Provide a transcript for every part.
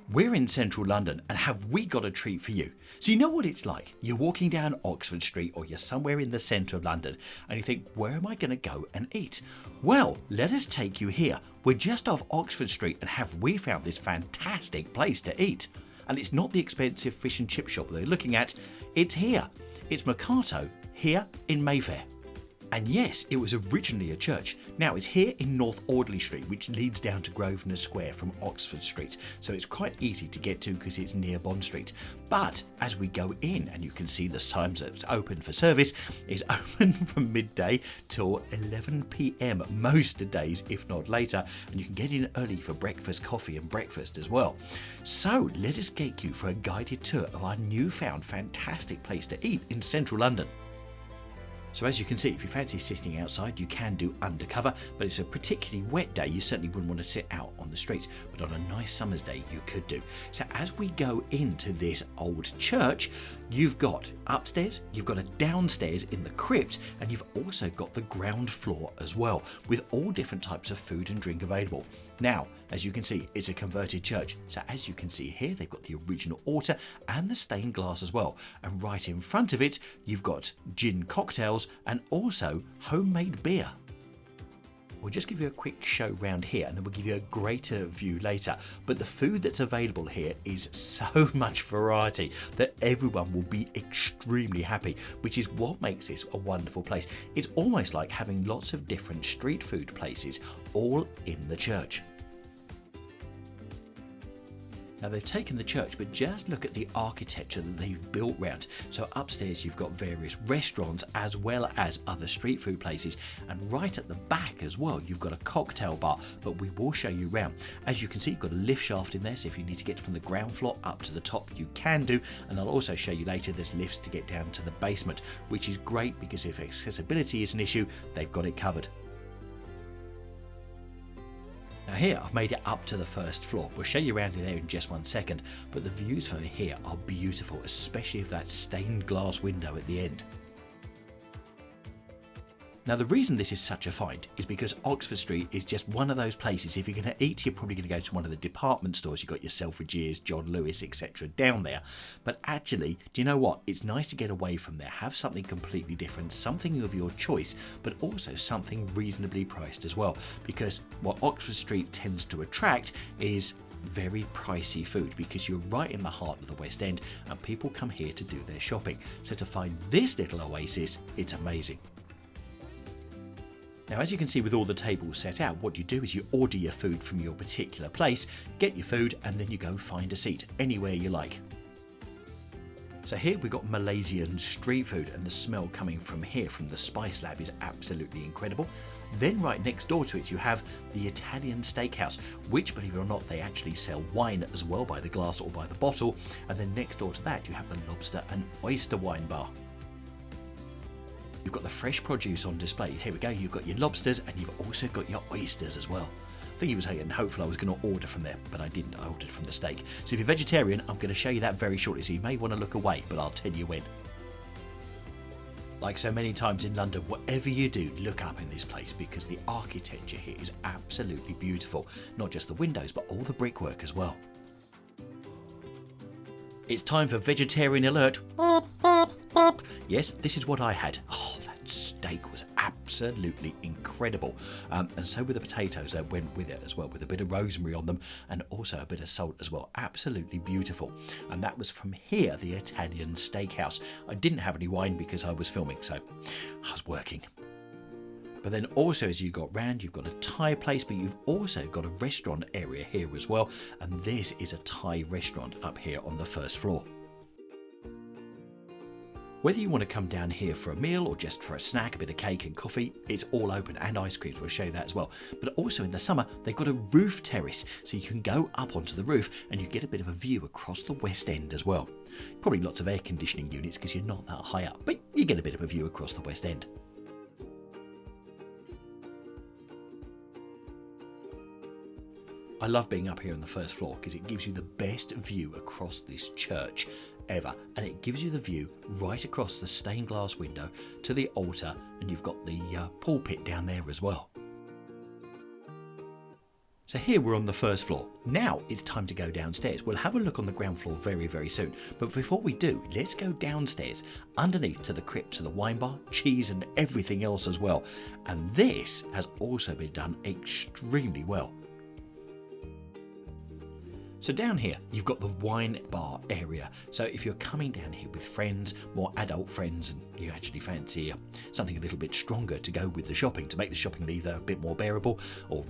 We're in central London and have we got a treat for you. So you know what it's like. You're walking down Oxford Street or you're somewhere in the centre of London and you think, where am I going to go and eat? Well, let us take you here. We're just off Oxford Street and have we found this fantastic place to eat. And it's not the expensive fish and chip shop they're looking at. It's here. It's Mercato here in Mayfair. And yes, it was originally a church. Now it's here in North Audley Street, which leads down to Grosvenor Square from Oxford Street. So it's quite easy to get to because it's near Bond Street. But as we go in, and you can see the times that it's open for service, it's open from midday till 11 p.m. most days, if not later. And you can get in early for breakfast, coffee and breakfast as well. So let us take you for a guided tour of our newfound fantastic place to eat in central London. So as you can see, if you fancy sitting outside, you can do undercover, but it's a particularly wet day, you certainly wouldn't want to sit out on the streets, but on a nice summer's day, you could do. So as we go into this old church, you've got upstairs, you've got a downstairs in the crypt, and you've also got the ground floor as well, with all different types of food and drink available. Now, as you can see, it's a converted church. So as you can see here, they've got the original altar and the stained glass as well. And right in front of it, you've got gin cocktails and also homemade beer. We'll just give you a quick show round here and then we'll give you a greater view later. But the food that's available here is so much variety that everyone will be extremely happy, which is what makes this a wonderful place. It's almost like having lots of different street food places all in the church. Now they've taken the church, but just look at the architecture that they've built round. So upstairs you've got various restaurants as well as other street food places, and right at the back as well you've got a cocktail bar, but we will show you round. As you can see, you've got a lift shaft in there, so if you need to get from the ground floor up to the top you can do, and I'll also show you later there's lifts to get down to the basement, which is great because if accessibility is an issue, they've got it covered. Now here I've made it up to the first floor. We'll show you around in there in just one second, but the views from here are beautiful, especially with that stained glass window at the end. Now the reason this is such a find is because Oxford Street is just one of those places, if you're going to eat you're probably going to go to one of the department stores. You've got your Selfridges, John Lewis, etc. down there. But actually, do you know what? It's nice to get away from there, have something completely different, something of your choice, but also something reasonably priced as well. Because what Oxford Street tends to attract is very pricey food, because you're right in the heart of the West End and people come here to do their shopping. So to find this little oasis, it's amazing. Now as you can see with all the tables set out, what you do is you order your food from your particular place, get your food and then you go find a seat anywhere you like. So here we've got Malaysian street food, and the smell coming from here from the Spice Lab is absolutely incredible. Then right next door to it you have the Italian steakhouse, which believe it or not they actually sell wine as well by the glass or by the bottle, and then next door to that you have the lobster and oyster wine bar. You've got the fresh produce on display. Here we go, you've got your lobsters and you've also got your oysters as well. I think he was saying hopefully I was going to order from there, but I didn't. I ordered from the steak. So if you're vegetarian, I'm going to show you that very shortly, so you may want to look away, but I'll tell you when. Like so many times in London, whatever you do, look up in this place because the architecture here is absolutely beautiful. Not just the windows, but all the brickwork as well. It's time for vegetarian alert. Yes, this is what I had. Oh, that steak was absolutely incredible. And so were the potatoes that went with it as well, with a bit of rosemary on them and also a bit of salt as well. Absolutely beautiful. And that was from here, the Italian steakhouse. I didn't have any wine because I was filming, so I was working. But then also as you got round, you've got a Thai place, but you've also got a restaurant area here as well. And this is a Thai restaurant up here on the first floor. Whether you want to come down here for a meal or just for a snack, a bit of cake and coffee, it's all open, and ice creams, we'll show you that as well. But also in the summer, they've got a roof terrace, so you can go up onto the roof and you get a bit of a view across the West End as well. Probably lots of air conditioning units because you're not that high up, but you get a bit of a view across the West End. I love being up here on the first floor because it gives you the best view across this church ever, and it gives you the view right across the stained glass window to the altar, and you've got the pulpit down there as well. So here we're on the first floor. Now it's time to go downstairs. We'll have a look on the ground floor very, very soon. But before we do, let's go downstairs, underneath to the crypt, to the wine bar, cheese and everything else as well. And this has also been done extremely well. So down here, you've got the wine bar area. So if you're coming down here with friends, more adult friends, and you actually fancy something a little bit stronger to go with the shopping, to make the shopping either a bit more bearable or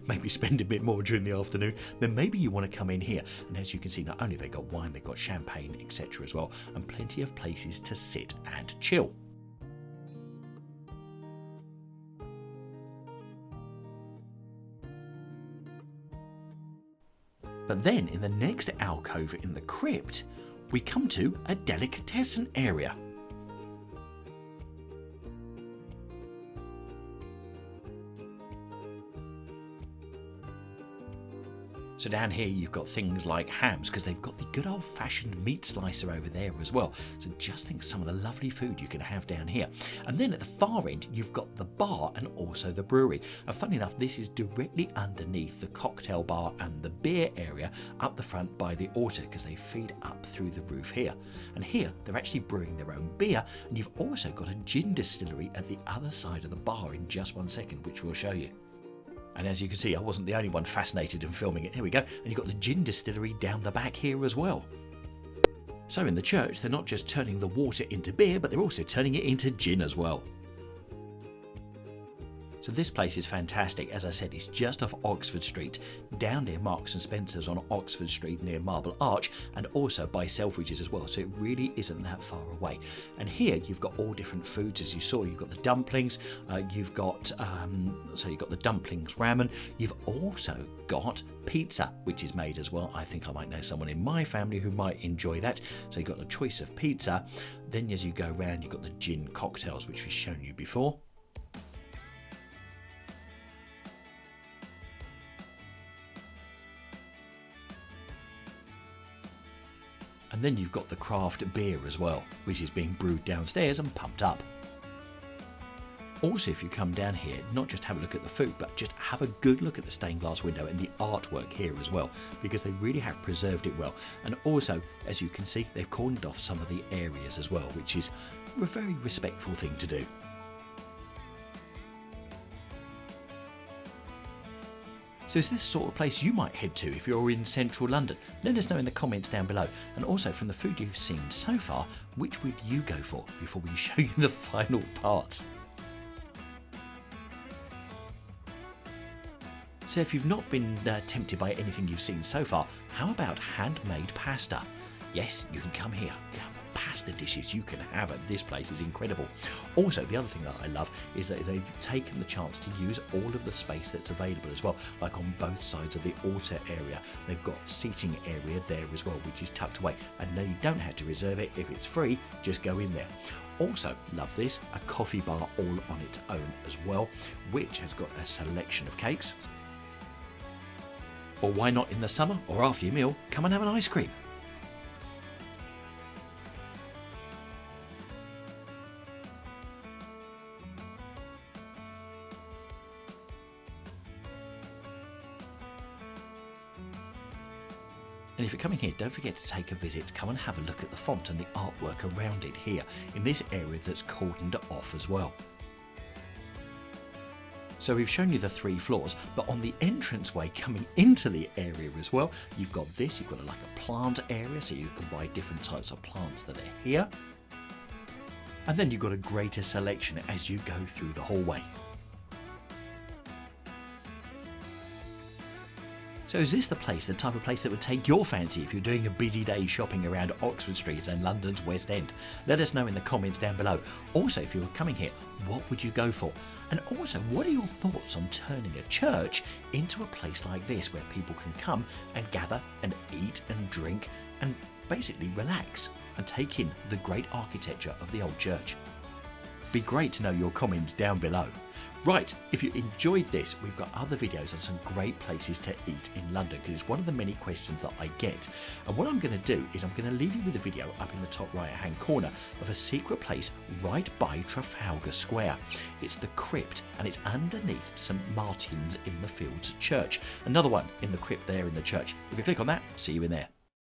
maybe spend a bit more during the afternoon, then maybe you want to come in here. And as you can see, not only they've got wine, they've got champagne, etc. as well, and plenty of places to sit and chill. But then in the next alcove in the crypt, we come to a delicatessen area. So down here you've got things like hams, because they've got the good old-fashioned meat slicer over there as well. So just think some of the lovely food you can have down here. And then at the far end you've got the bar and also the brewery. And funny enough, this is directly underneath the cocktail bar and the beer area up the front by the altar, because they feed up through the roof here. And here they're actually brewing their own beer, and you've also got a gin distillery at the other side of the bar in just one second, which we'll show you. And as you can see, I wasn't the only one fascinated in filming it. Here we go. And you've got the gin distillery down the back here as well. So in the church, they're not just turning the water into beer, but they're also turning it into gin as well. So this place is fantastic. As I said, it's just off Oxford Street, down near Marks and Spencer's on Oxford Street near Marble Arch, and also by Selfridges as well. So it really isn't that far away. And here you've got all different foods, as you saw. You've got the dumplings. You've got the dumplings ramen. You've also got pizza, which is made as well. I think I might know someone in my family who might enjoy that. So you've got a choice of pizza. Then as you go around, you've got the gin cocktails, which we've shown you before. And then you've got the craft beer as well, which is being brewed downstairs and pumped up. Also, if you come down here, not just have a look at the food, but just have a good look at the stained glass window and the artwork here as well, because they really have preserved it well. And also, as you can see, they've cordoned off some of the areas as well, which is a very respectful thing to do. So is this the sort of place you might head to if you're in central London? Let us know in the comments down below. And also, from the food you've seen so far, which would you go for before we show you the final parts? So if you've not been tempted by anything you've seen so far, how about handmade pasta? Yes, you can come here. Pasta dishes you can have at this place is incredible. Also, the other thing that I love is that they've taken the chance to use all of the space that's available as well, like on both sides of the altar area. They've got seating area there as well, which is tucked away, and no, you don't have to reserve it. If it's free, just go in there. Also, love this, a coffee bar all on its own as well, which has got a selection of cakes. Or why not in the summer or after your meal, come and have an ice cream. And if you're coming here, don't forget to take a visit. Come and have a look at the font and the artwork around it here in this area that's cordoned off as well. So we've shown you the 3 floors, but on the entranceway coming into the area as well, you've got this. You've got like a plant area, so you can buy different types of plants that are here. And then you've got a greater selection as you go through the hallway. So is this the type of place that would take your fancy if you're doing a busy day shopping around Oxford Street and London's West End? Let us know in the comments down below. Also, if you were coming here, what would you go for? And also, what are your thoughts on turning a church into a place like this where people can come and gather and eat and drink and basically relax and take in the great architecture of the old church? Be great to know your comments down below. Right, if you enjoyed this, we've got other videos on some great places to eat in London, because it's one of the many questions that I get. And what I'm going to do is I'm going to leave you with a video up in the top right hand corner of a secret place right by Trafalgar Square. It's the Crypt, and it's underneath St Martin's in the Fields Church. Another one in the crypt there in the church. If you click on that, I'll see you in there.